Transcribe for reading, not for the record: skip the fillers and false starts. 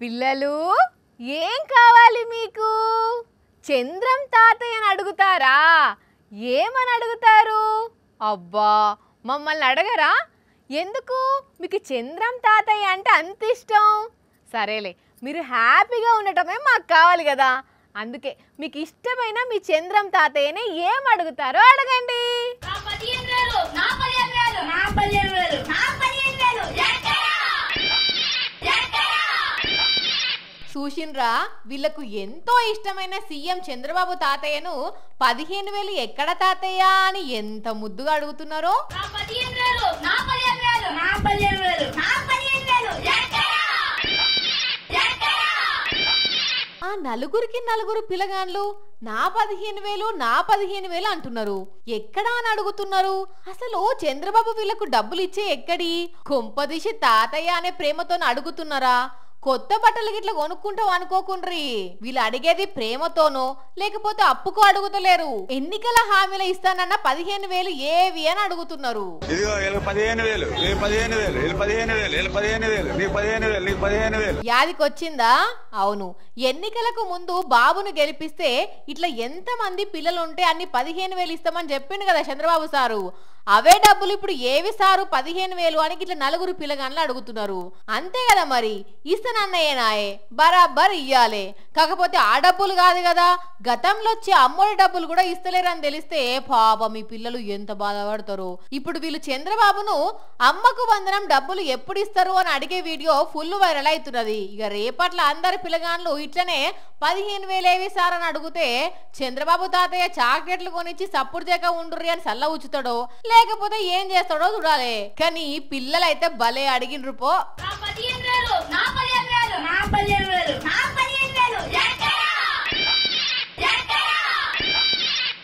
పిల్లలు ఏం కావాలి మీకు? చంద్రం తాతయ్య అని అడుగుతారా? ఏమని అడుగుతారు? అబ్బా మమ్మల్ని అడగరా? ఎందుకు మీకు చంద్రం తాతయ్య అంటే అంత ఇష్టం? సరేలే, మీరు హ్యాపీగా ఉండటమే మాకు కావాలి కదా, అందుకే మీకు ఇష్టమైన మీ చంద్రం తాతయ్యని ఏం అడుగుతారో అడగండి. చూసిండ్రా, వీళ్ళకు ఎంతో ఇష్టమైన సీఎం చంద్రబాబు తాతయ్యను 15,000 ఎక్కడ తాతయ్య అని ఎంత ముద్దుగా అడుగుతున్నారో. ఆ నలుగురికి నలుగురు పిల్లగాన్లు నా 15,000 నా 15,000 అంటున్నారు. ఎక్కడా అని అడుగుతున్నారు. అసలు చంద్రబాబు వీళ్ళకు డబ్బులు ఇచ్చే ఎక్కడి? కొంపదీసి తాతయ్య అనే ప్రేమతో అడుగుతున్నారా? కొత్త బట్టలు గిట్ల కొనుక్కుంటావు అనుకోకుండ్రి. వీళ్ళు అడిగేది ప్రేమతోనో లేకపోతే అప్పుకో అడుగుతలేరు. ఎన్నికల హామీలు ఇస్తానన్న 15,000 ఏవి అని అడుగుతున్నారు. యాదికొచ్చిందా? అవును, ఎన్నికలకు ముందు బాబును గెలిపిస్తే ఇట్లా ఎంత మంది పిల్లలుంటే అన్ని 15,000 ఇస్తామని చెప్పిండు కదా చంద్రబాబు సారు. అవే డబ్బులు ఇప్పుడు ఏవి సారు 15,000 అని ఇట్లా నలుగురు పిల్లగాన్లు అడుగుతున్నారు. అంతే కదా మరి, ఇస్తానన్నయ్యనాయే బరాబర్ ఇయ్యాలే. కాకపోతే ఆ డబ్బులు కాదు కదా, గతంలో వచ్చే అమ్మోడి డబ్బులు కూడా ఇస్తలేరని తెలిస్తే పాపం మీ పిల్లలు ఎంత బాధపడతారు. ఇప్పుడు వీళ్ళు చంద్రబాబును అమ్మకు వందనం డబ్బులు ఎప్పుడు ఇస్తారు అని అడిగే వీడియో ఫుల్ వైరల్ అవుతున్నది. ఇక రేపట్ల అందరి పిల్లగాన్లు ఇట్లనే 15,000 ఏవి సార్ అని అడిగితే చంద్రబాబు తాతయ్య చాక్లెట్లు కొనిచ్చి సప్పుడు చేక ఉండుర్రి అని సల్ల ఉచ్చుతాడో లేకపోతే ఏం చేస్తాడో చూడాలి. కానీ పిల్లలైతే భలే అడిగినరు పో.